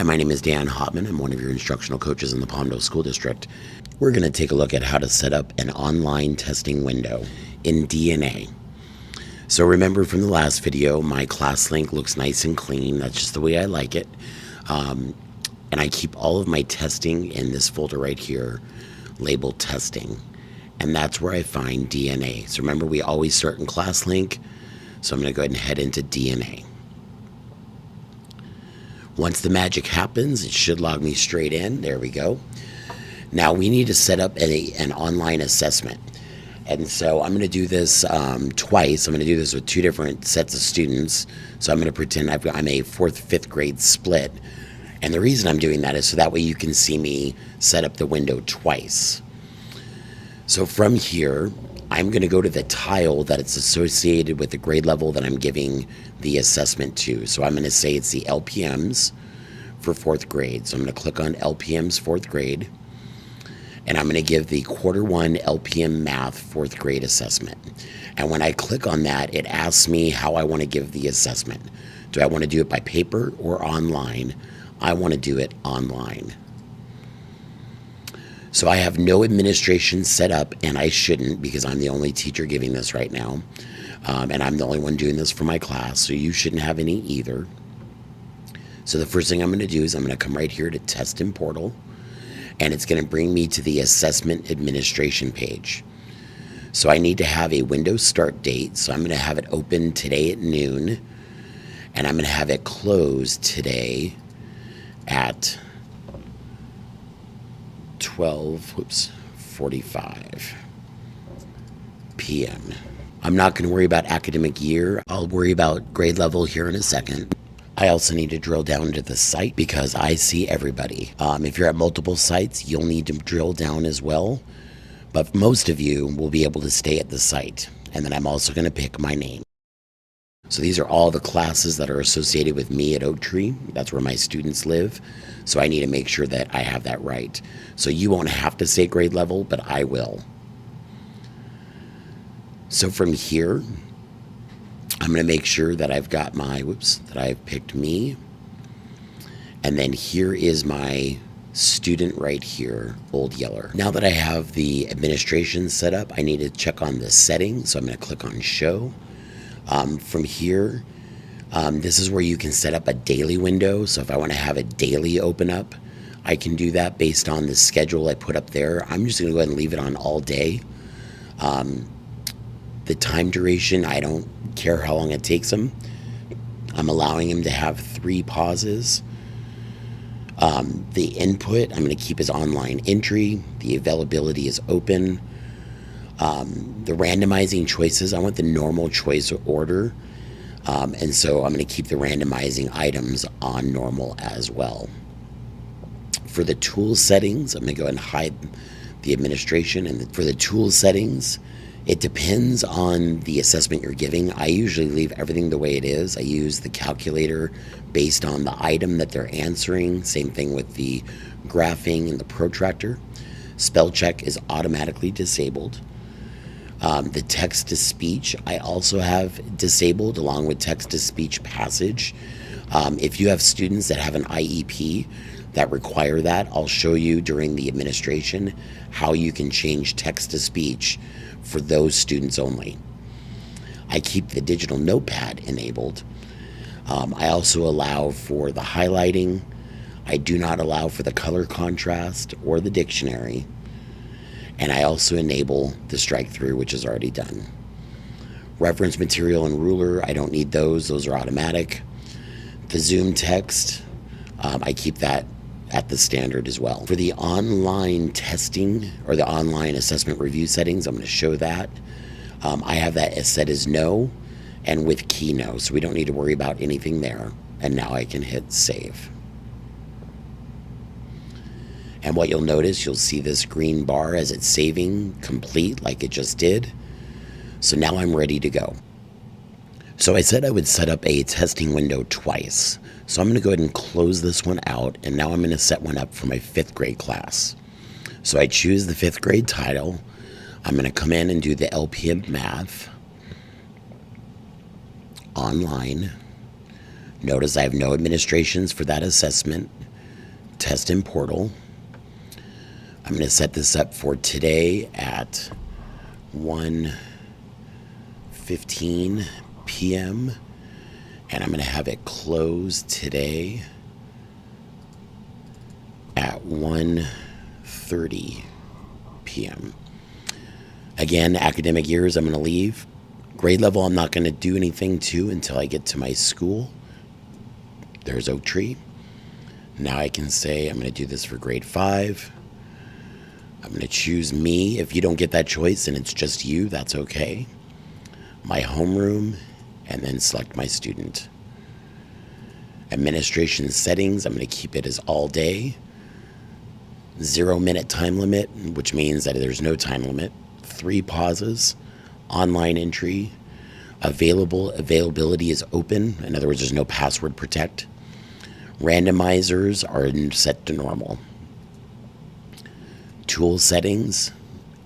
Hi, my name is Dan Hauptman. I'm one of your instructional coaches in the Palmdale School District. We're going to take a look at how to set up an online testing window in DnA. So remember from the last video, my class link looks nice and clean. That's just the way I like it. And I keep all of my testing in this folder right here, labeled testing. And that's where I find DnA. So remember, we always start in class link. So I'm going to go ahead and head into DnA. Once the magic happens, it should log me straight in. There we go. Now we need to set up an online assessment. And so I'm going to do this twice. I'm going to do this with two different sets of students. So I'm going to pretend I'm a 4th, 5th grade split. And the reason I'm doing that is so that way you can see me set up the window twice. So from here, I'm going to go to the tile that it's associated with the grade level that I'm giving the assessment to. So I'm going to say it's the LPMs for 4th grade. So I'm going to click on LPMs 4th grade. And I'm going to give the quarter 1 LPM math 4th grade assessment. And when I click on that, it asks me how I want to give the assessment. Do I want to do it by paper or online? I want to do it online. So I have no administration set up, and I shouldn't because I'm the only teacher giving this right now. And I'm the only one doing this for my class, so you shouldn't have any either. So the first thing I'm going to do is I'm going to come right here to Test in Portal, and it's going to bring me to the Assessment Administration page. So I need to have a Windows start date, so I'm going to have it open today at noon, and I'm going to have it closed today at 12:45 p.m. I'm not going to worry about academic year. I'll worry about grade level here in a second. I also need to drill down into the site because I see everybody. If you're at multiple sites, you'll need to drill down as well. But most of you will be able to stay at the site. And then I'm also going to pick my name. So these are all the classes that are associated with me at Oak Tree. That's where my students live. So I need to make sure that I have that right. So you won't have to say grade level, but I will. So from here, I'm going to make sure that I've got my, that I've picked me. And then here is my student right here, Old Yeller. Now that I have the administration set up, I need to check on the settings. So I'm going to click on Show. From here, this is where you can set up a daily window. So if I want to have a daily open up, I can do that based on the schedule I put up there. I'm just going to go ahead and leave it on all day. The time duration, I don't care how long it takes them. I'm allowing him to have 3 pauses. The input, I'm going to keep as online entry. The availability is open. The randomizing choices, I want the normal choice order. And so I'm going to keep the randomizing items on normal as well. For the tool settings, I'm going to go ahead and hide the administration. And for the tool settings, it depends on the assessment you're giving. I usually leave everything the way it is. I use the calculator based on the item that they're answering. Same thing with the graphing and the protractor. Spell check is automatically disabled. The text-to-speech I also have disabled along with text-to-speech passage. If you have students that have an IEP that require that, I'll show you during the administration how you can change text-to-speech for those students only. I keep the digital notepad enabled. I also allow for the highlighting. I do not allow for the color contrast or the dictionary. And I also enable the strike through, which is already done. Reference material and ruler, I don't need those. Those are automatic. The zoom text, I keep that at the standard as well. For the online testing or the online assessment review settings, I'm going to show that. I have that as set as no and with key no, so we don't need to worry about anything there. And now I can hit save. And what you'll notice, you'll see this green bar as it's saving complete like it just did. So now I'm ready to go. So I said I would set up a testing window twice. So I'm going to go ahead and close this one out, and now I'm going to set one up for my 5th grade class. So I choose the 5th grade title. I'm going to come in and do the LPM math online. Notice I have no administrations for that assessment. test in portal. I'm going to set this up for today at 1:15 p.m. and I'm going to have it close today at 1:30 p.m. Again, academic years I'm going to leave. Grade level I'm not going to do anything to until I get to my school. There's Oak Tree. Now I can say I'm going to do this for grade 5. I'm going to choose me. If you don't get that choice and it's just you, that's okay. My homeroom, and then select my student. Administration settings, I'm going to keep it as all day. 0-minute time limit, which means that there's no time limit. 3 pauses. Online entry. Availability is open. In other words, there's no password protect. Randomizers are set to normal. Tool settings,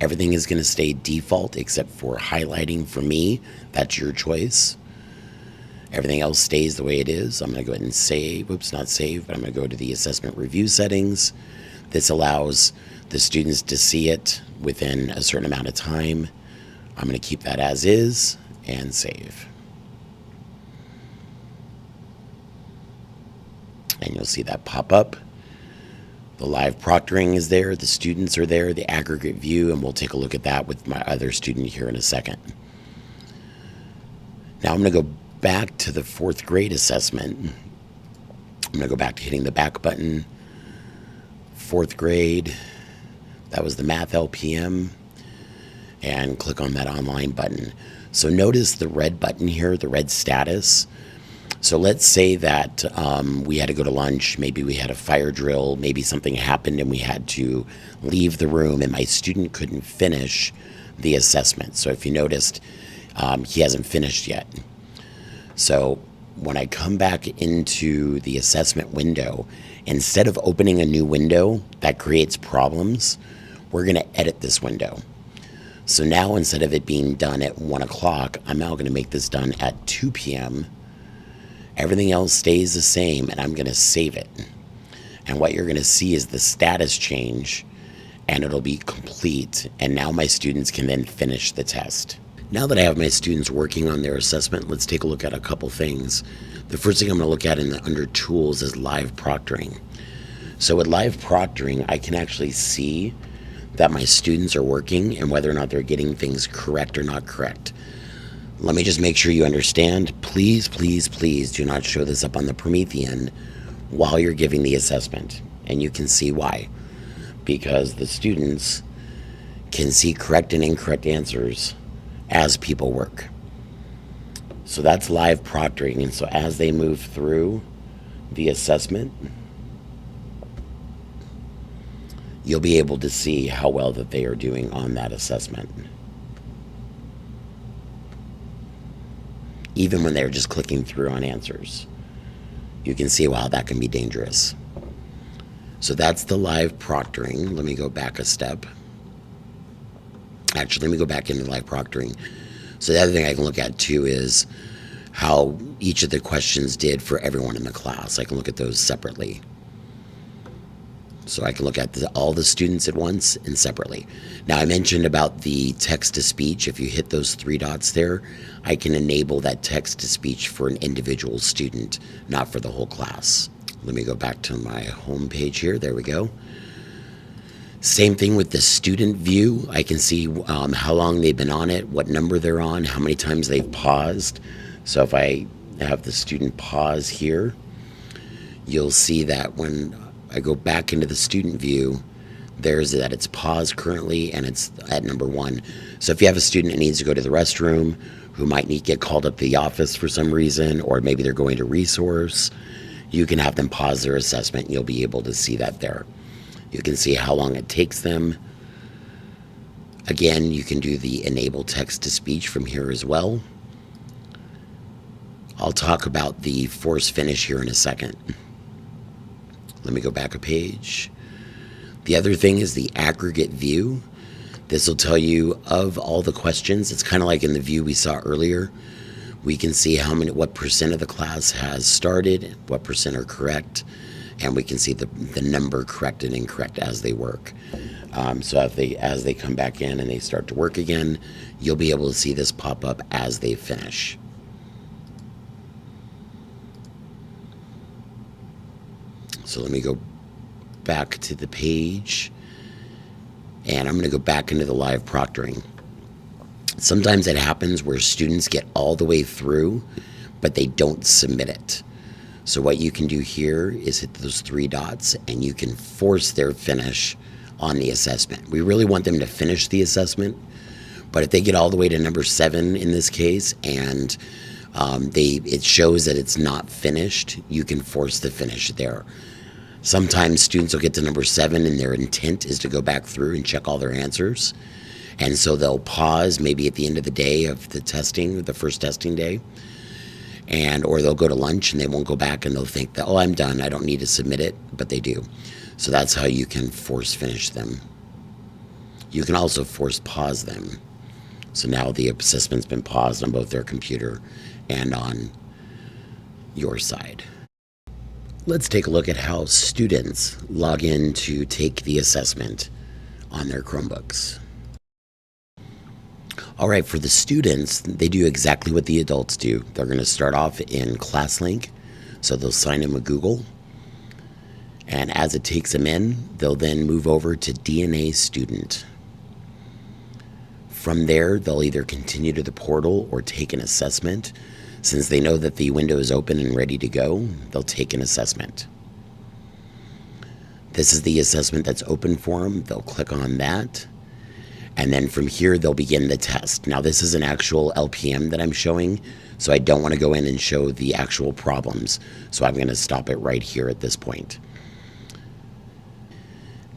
everything is going to stay default except for highlighting for me. That's your choice. Everything else stays the way it is. I'm going to go ahead and save. Oops, not save, but I'm going to go to the assessment review settings. This allows the students to see it within a certain amount of time. I'm going to keep that as is and save. And you'll see that pop up. The live proctoring is there, the students are there, the aggregate view, and we'll take a look at that with my other student here in a second. Now I'm going to go back to the 4th grade assessment. I'm going to go back to hitting the back button. 4th grade, that was the math LPM, and click on that online button. So notice the red button here, the red status. So let's say that we had to go to lunch, maybe we had a fire drill, maybe something happened and we had to leave the room and my student couldn't finish the assessment. So if you noticed, he hasn't finished yet. So when I come back into the assessment window, instead of opening a new window that creates problems, we're going to edit this window. So now instead of it being done at 1 o'clock, I'm now going to make this done at 2 p.m. Everything else stays the same, and I'm going to save it. And what you're going to see is the status change, and it'll be complete. And now my students can then finish the test. Now that I have my students working on their assessment, let's take a look at a couple things. The first thing I'm going to look at under tools is live proctoring. So with live proctoring, I can actually see that my students are working and whether or not they're getting things correct or not correct. Let me just make sure you understand. Please, please, please do not show this up on the Promethean while you're giving the assessment. And you can see why. Because the students can see correct and incorrect answers as people work. So that's live proctoring. And so as they move through the assessment, you'll be able to see how well that they are doing on that assessment. Even when they're just clicking through on answers. You can see, wow, that can be dangerous. So that's the live proctoring. Let me go back a step. Actually, let me go back into live proctoring. So the other thing I can look at too is how each of the questions did for everyone in the class. I can look at those separately. So I can look at all the students at once and separately. Now I mentioned about the text-to-speech. If you hit those 3 dots there, I can enable that text-to-speech for an individual student, not for the whole class. Let me go back to my home page here. There we go. Same thing with the student view. I can see how long they've been on it, what number they're on, how many times they've paused. So if I have the student pause here, you'll see that when I go back into the student view, there's that it's paused currently and it's at number 1. So if you have a student that needs to go to the restroom, who might need to get called up to the office for some reason, or maybe they're going to resource, you can have them pause their assessment and you'll be able to see that there. You can see how long it takes them. Again, you can do the enable text-to-speech from here as well. I'll talk about the force finish here in a second. Let me go back a page. The other thing is the aggregate view. This will tell you of all the questions. It's kind of like in the view we saw earlier. We can see what percent of the class has started, what percent are correct, and we can see the number correct and incorrect as they work. So as they come back in and they start to work again, you'll be able to see this pop up as they finish. So let me go back to the page, and I'm going to go back into the live proctoring. Sometimes it happens where students get all the way through, but they don't submit it. So what you can do here is hit those three dots, and you can force their finish on the assessment. We really want them to finish the assessment, but if they get all the way to number 7 in this case, and it shows that it's not finished, you can force the finish there. Sometimes students will get to number 7 and their intent is to go back through and check all their answers. And so they'll pause maybe at the end of the day of the testing, the first testing day, or they'll go to lunch and they won't go back, and they'll think that, oh, I'm done, I don't need to submit it, but they do. So that's how you can force finish them. You can also force pause them. So now the assessment's been paused on both their computer and on your side. Let's take a look at how students log in to take the assessment on their Chromebooks. All right, for the students, they do exactly what the adults do. They're going to start off in ClassLink, so they'll sign in with Google. And as it takes them in, they'll then move over to DnA Student. From there, they'll either continue to the portal or take an assessment. Since they know that the window is open and ready to go, they'll take an assessment. This is the assessment that's open for them. They'll click on that. And then from here, they'll begin the test. Now, this is an actual LPM that I'm showing, so I don't want to go in and show the actual problems. So I'm going to stop it right here at this point.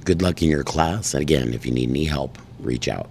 Good luck in your class. And again, if you need any help, reach out.